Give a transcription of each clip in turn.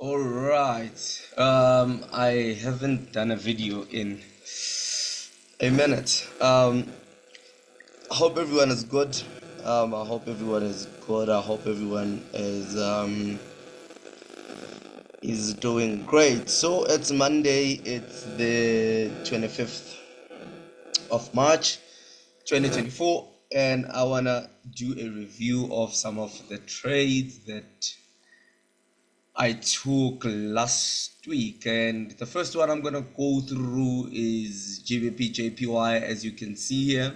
All right. I haven't done a video in a minute. I hope everyone is good. I hope everyone is good. I hope everyone is doing great. So it's Monday. It's the 25th of March, 2024, and I wanna do a review of some of the trades that I took last week, and the first one I'm gonna go through is GBPJPY. As you can see here,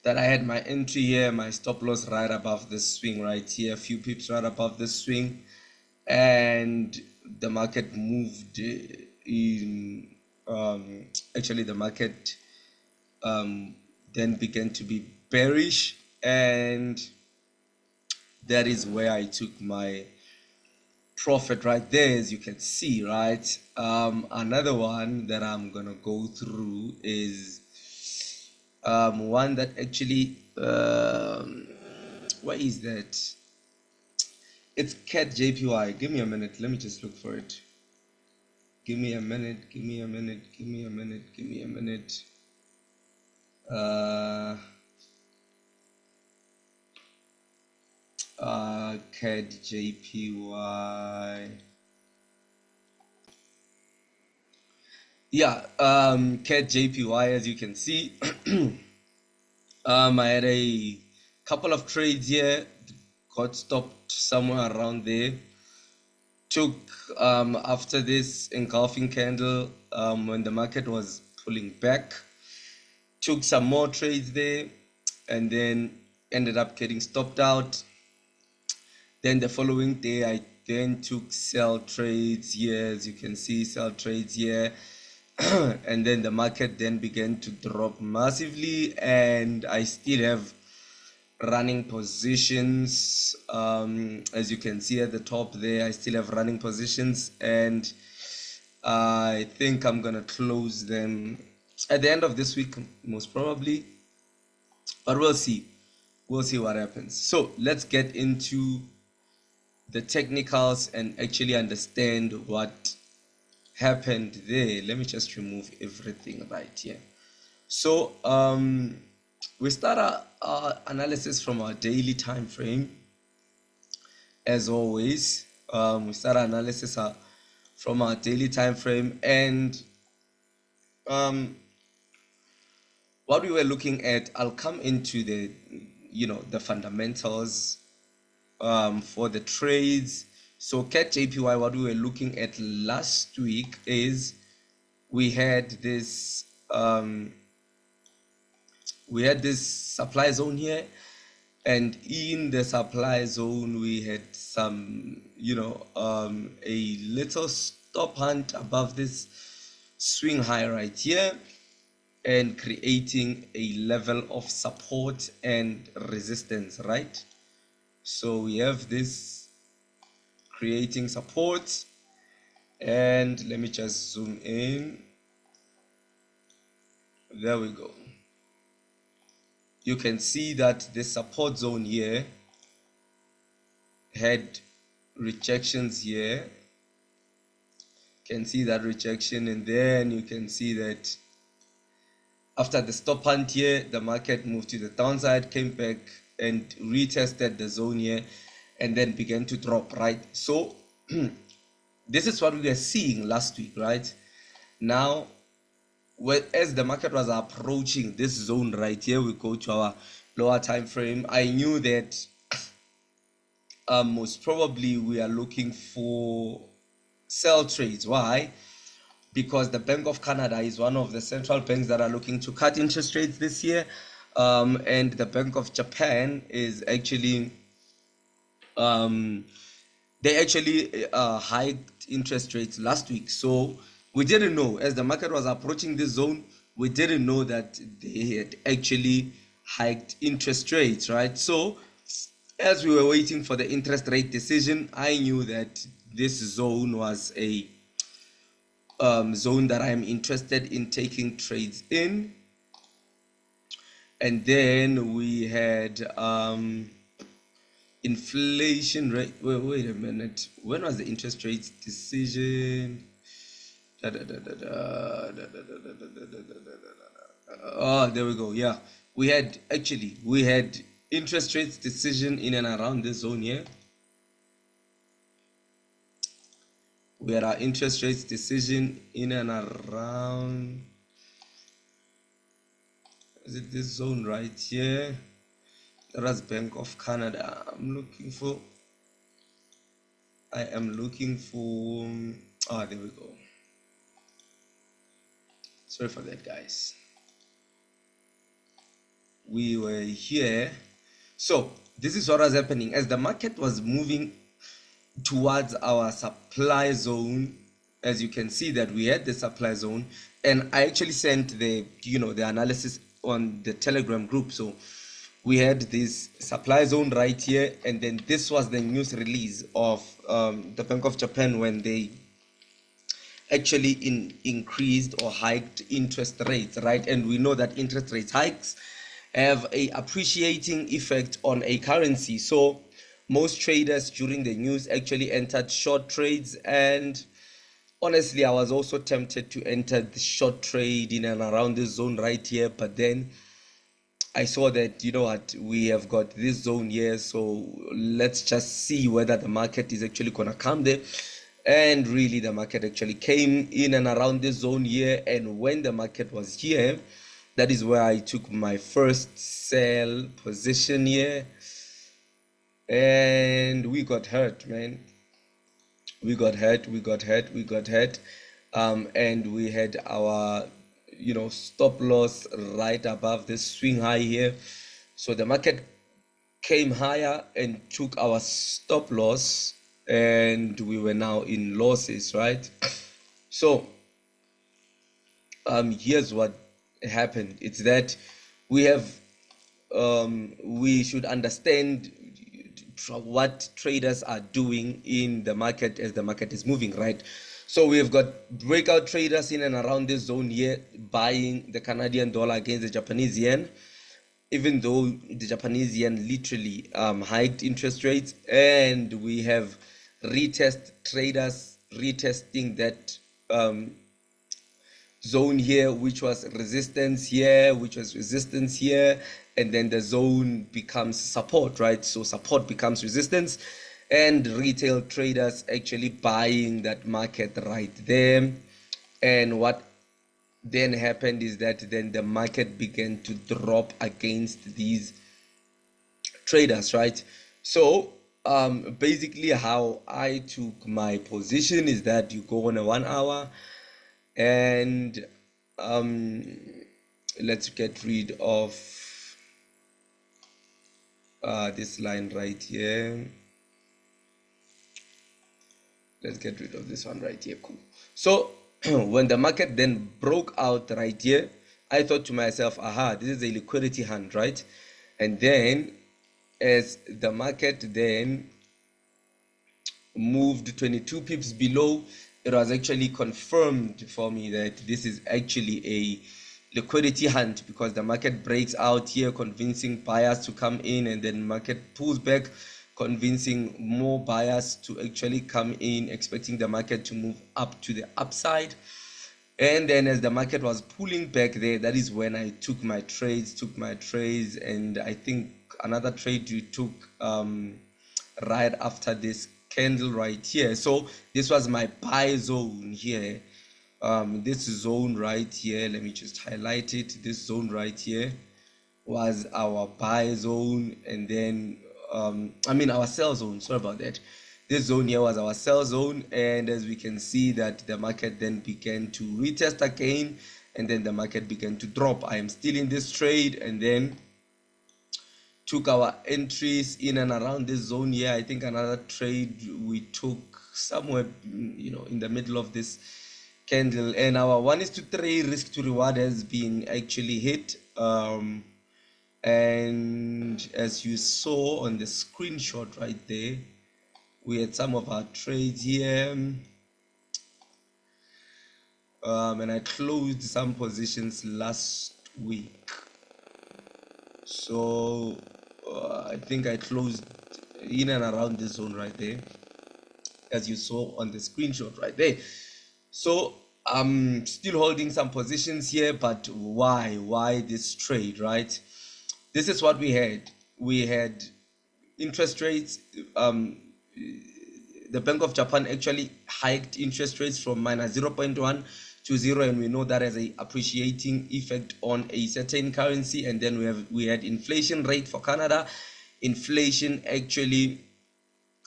that I had my entry here, my stop loss right above this swing right here, a few pips right above this swing, and the market moved in. Actually, the market then began to be bearish, and that is where I took my profit right there, as you can see, right? Another one that I'm gonna go through is one that actually what is that? It's CADJPY. Give me a minute, let me just look for it. Give me a minute, give me a minute, give me a minute, give me a minute. CADJPY. Yeah, CADJPY, as you can see. I had a couple of trades here, got stopped somewhere around there. Took after this engulfing candle, when the market was pulling back, took some more trades there, and then ended up getting stopped out. Then the following day, I then took sell trades here, as you can see, sell trades here. And then the market then began to drop massively, and I still have running positions. As you can see at the top there, I still have running positions, and I think I'm gonna close them at the end of this week, most probably, but we'll see what happens. So let's get into the technicals and actually understand what happened there. Let me just remove everything right here. So we start our analysis from our daily time frame. As always, we start our analysis from our daily time frame, and what we were looking at, I'll come into the the fundamentals for the trades. So CADJPY, what we were looking at last week is we had this supply zone here, and in the supply zone we had some a little stop hunt above this swing high right here, and creating a level of support and resistance, right? So we have this creating support, and let me just zoom in. There we go. You can see that the support zone here had rejections here. You can see that rejection, and then you can see that after the stop hunt here, the market moved to the downside, came back and retested the zone here, and then began to drop, right? So this is what we were seeing last week, right? Now, as the market was approaching this zone right here, we go to our lower time frame. I knew that most probably we are looking for sell trades. Why? Because the Bank of Canada is one of the central banks that are looking to cut interest rates this year, and the Bank of Japan is actually they actually hiked interest rates last week. So we didn't know, as the market was approaching this zone, we didn't know that they had actually hiked interest rates, right? So as we were waiting for the interest rate decision, I knew that this zone was a zone that I'm interested in taking trades in. And then we had inflation rate. Wait a minute. When was the interest rates decision? Oh, there we go. Yeah, we had interest rates decision in and around this zone here. We had our interest rates decision in and around. Is it this zone right here? That was Bank of Canada. I am looking for. Ah, there we go. Sorry for that, guys. We were here. So this is what was happening as the market was moving towards our supply zone. As you can see that we had the supply zone, and I actually sent the analysis on the Telegram group. So we had this supply zone right here, and then this was the news release of the Bank of Japan when they actually increased or hiked interest rates, right? And we know that interest rate hikes have a appreciating effect on a currency. So most traders during the news actually entered short trades, and honestly I was also tempted to enter the short trade in and around this zone right here, but then I saw that, you know what, we have got this zone here, so let's just see whether the market is actually gonna come there. And really the market actually came in and around this zone here, and when the market was here, that is where I took my first sell position here, and we got hurt, man. We got hurt. And we had our stop loss right above this swing high here. So the market came higher and took our stop loss, and we were now in losses, right? So here's what happened. It's that we should understand what traders are doing in the market as the market is moving, right? So we've got breakout traders in and around this zone here buying the Canadian dollar against the Japanese yen, even though the Japanese yen literally hiked interest rates, and we have retest traders retesting that zone here, which was resistance here, and then the zone becomes support, right? So support becomes resistance, and retail traders actually buying that market right there. And what then happened is that then the market began to drop against these traders, right? So basically how I took my position is that you go on a 1 hour, and let's get rid of this line right here. Let's get rid of this one right here. Cool. So when the market then broke out right here, I thought to myself, aha, this is a liquidity hunt, right? And then as the market then moved 22 pips below, it was actually confirmed for me that this is actually a liquidity hunt, because the market breaks out here convincing buyers to come in, and then market pulls back convincing more buyers to actually come in, expecting the market to move up to the upside. And then as the market was pulling back there, that is when I took my trades. And I think another trade we took right after this candle right here. So this was my buy zone here. This zone right here, let me just highlight it. This zone right here was our buy zone, and then our sell zone. Sorry about that. This zone here was our sell zone, and as we can see that the market then began to retest again, and then the market began to drop. I am still in this trade, and then took our entries in and around this zone here. I think another trade we took somewhere in the middle of this candle, and our 1:3 risk to reward has been actually hit. And as you saw on the screenshot right there, we had some of our trades here, and I closed some positions last week. So I think I closed in and around this zone right there, as you saw on the screenshot right there. So I'm still holding some positions here, but why this trade, right? This is what we had. We had interest rates. The Bank of Japan actually hiked interest rates from minus 0.1 to 0, and we know that has a appreciating effect on a certain currency. And then we had inflation rate for Canada. Inflation actually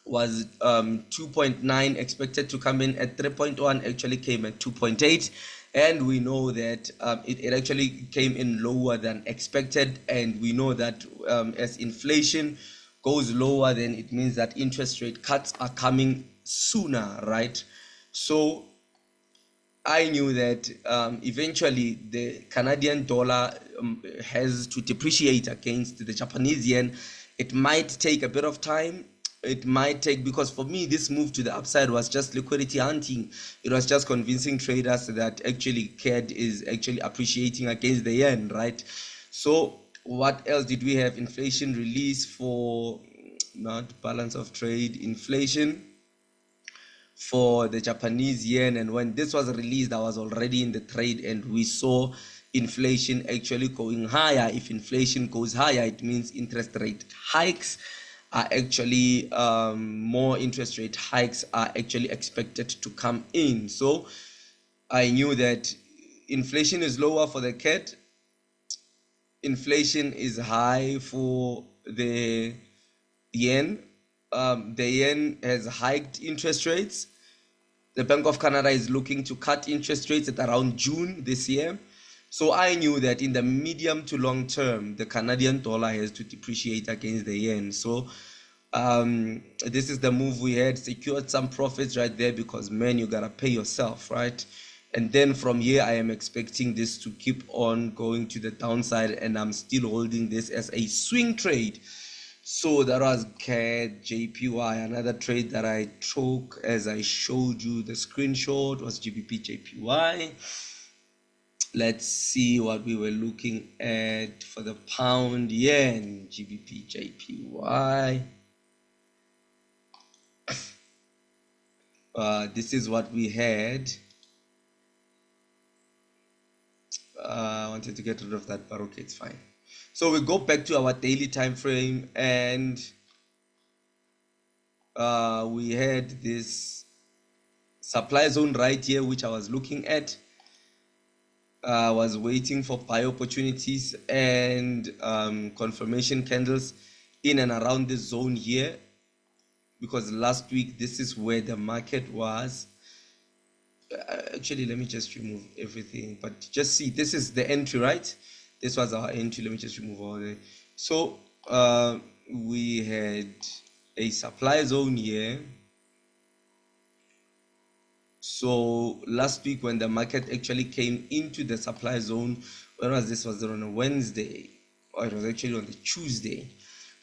was 2.9, expected to come in at 3.1, actually came at 2.8, and we know that it actually came in lower than expected. And we know that as inflation goes lower, then it means that interest rate cuts are coming sooner, right? So I knew that eventually the Canadian dollar has to depreciate against the Japanese yen. It might take a bit of time. It might take, because for me, this move to the upside was just liquidity hunting. It was just convincing traders that actually CAD is actually appreciating against the yen, right? So what else did we have? Inflation release for not balance of trade, inflation for the Japanese yen. And when this was released, I was already in the trade, and we saw inflation actually going higher. If inflation goes higher, it means interest rate hikes are actually more interest rate hikes are actually expected to come in. So I knew that inflation is lower for the CAD, inflation is high for the yen. The yen has hiked interest rates. The Bank of Canada is looking to cut interest rates at around June this year. So I knew that in the medium to long term, the Canadian dollar has to depreciate against the yen. So this is the move we had, secured some profits right there, because man, you gotta pay yourself, right? And then from here, I am expecting this to keep on going to the downside, and I'm still holding this as a swing trade. So that was CADJPY. Another trade that I took, as I showed you the screenshot, was GBPJPY. Let's see what we were looking at for the pound yen, GBPJPY. This is what we had. I wanted to get rid of that, but okay, it's fine. So we go back to our daily time frame, and we had this supply zone right here, which I was looking at. I was waiting for buy opportunities and confirmation candles in and around this zone here, because last week this is where the market was. Actually, let me just remove everything, but just see, this is the entry, right? This was our entry. Let me just remove all the. So we had a supply zone here. So last week when the market actually came into the supply zone, when was this? Was it on a Wednesday, or it was actually on the Tuesday?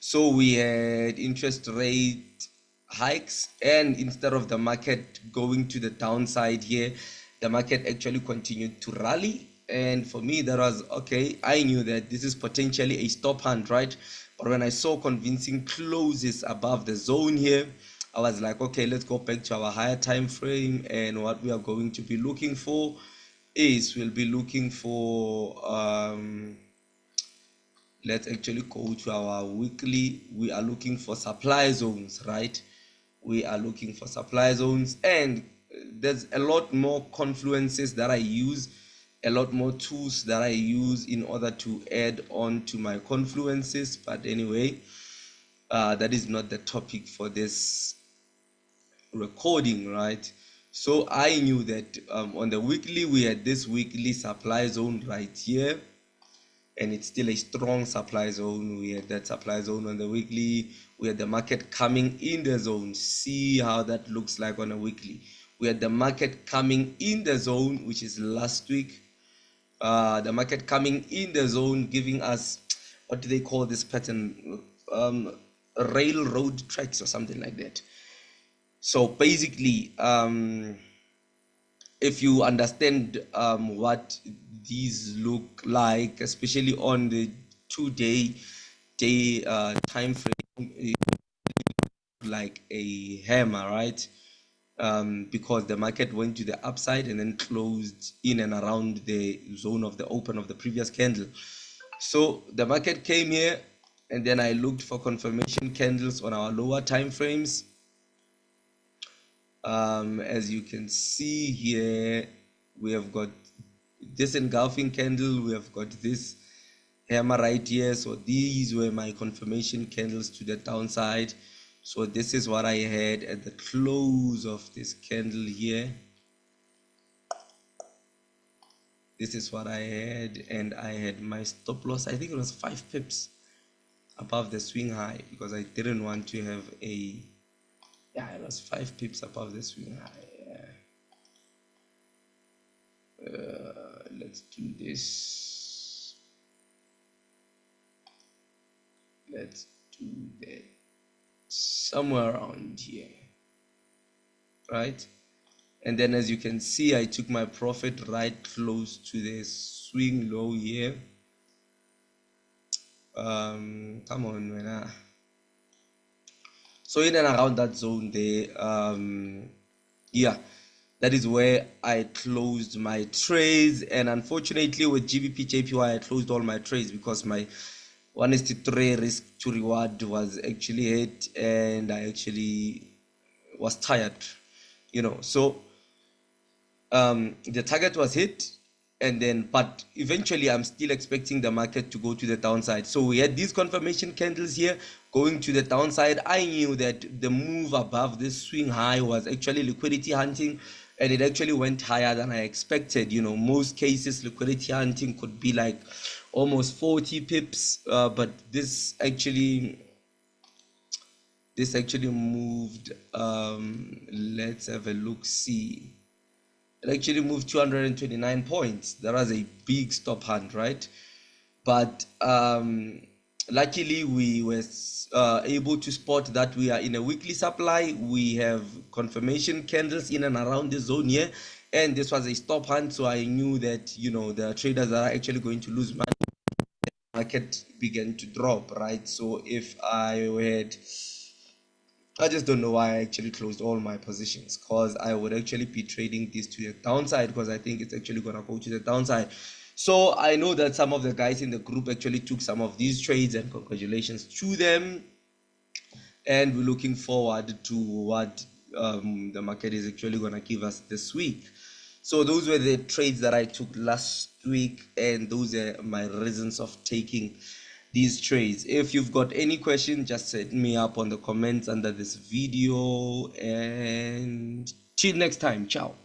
So we had interest rate hikes, and instead of the market going to the downside here, the market actually continued to rally. And for me, that was okay. I knew that this is potentially a stop hunt, right? But when I saw convincing closes above the zone here, I was like, okay, let's go back to our higher time frame. And what we are going to be looking for is, we'll be looking for let's actually go to our weekly. We are looking for supply zones, right? We are looking for supply zones, and there's a lot more confluences that I use, a lot more tools that I use in order to add on to my confluences. But anyway, that is not the topic for this recording, right? So I knew that on the weekly, we had this weekly supply zone right here, and it's still a strong supply zone. We had that supply zone on the weekly. We had the market coming in the zone. See how that looks like on a weekly. We had the market coming in the zone, which is last week. The market coming in the zone, giving us, what do they call this pattern? Railroad tracks or something like that. So basically, if you understand what these look like, especially on the 2-day time frame, like a hammer, right? Because the market went to the upside and then closed in and around the zone of the open of the previous candle. So the market came here, and then I looked for confirmation candles on our lower time frames. As you can see here, we have got this engulfing candle, we have got this hammer right here. So these were my confirmation candles to the downside. So this is what I had at the close of this candle here. This is what I had, and I had my stop loss, I think it was 5 pips above the swing high, because I didn't want to have a, yeah, it was 5 pips above the swing high. Let's do this. Let's do that somewhere around here, right? And then as you can see, I took my profit right close to the swing low here. Come on, man. So in and around that zone there, yeah, that is where I closed my trades. And unfortunately with GBPJPY, I closed all my trades because my 1:3 risk to reward was actually hit, and I actually was tired, so the target was hit, and then but eventually I'm still expecting the market to go to the downside. So we had these confirmation candles here going to the downside. I knew that the move above this swing high was actually liquidity hunting, and it actually went higher than I expected. Most cases liquidity hunting could be like almost 40 pips, but this actually moved, let's have a look, see. It actually moved 229 points. That was a big stop hunt, right? But luckily we were able to spot that we are in a weekly supply. We have confirmation candles in and around the zone here, and this was a stop hunt, so I knew that the traders are actually going to lose money. Market began to drop, right? So if I just don't know why I actually closed all my positions, because I would actually be trading this to the downside, because I think it's actually going to go to the downside. So I know that some of the guys in the group actually took some of these trades, and congratulations to them. And we're looking forward to what the market is actually going to give us this week. So those were the trades that I took last week, and those are my reasons of taking these trades. If you've got any question, just set me up on the comments under this video, and till next time, ciao.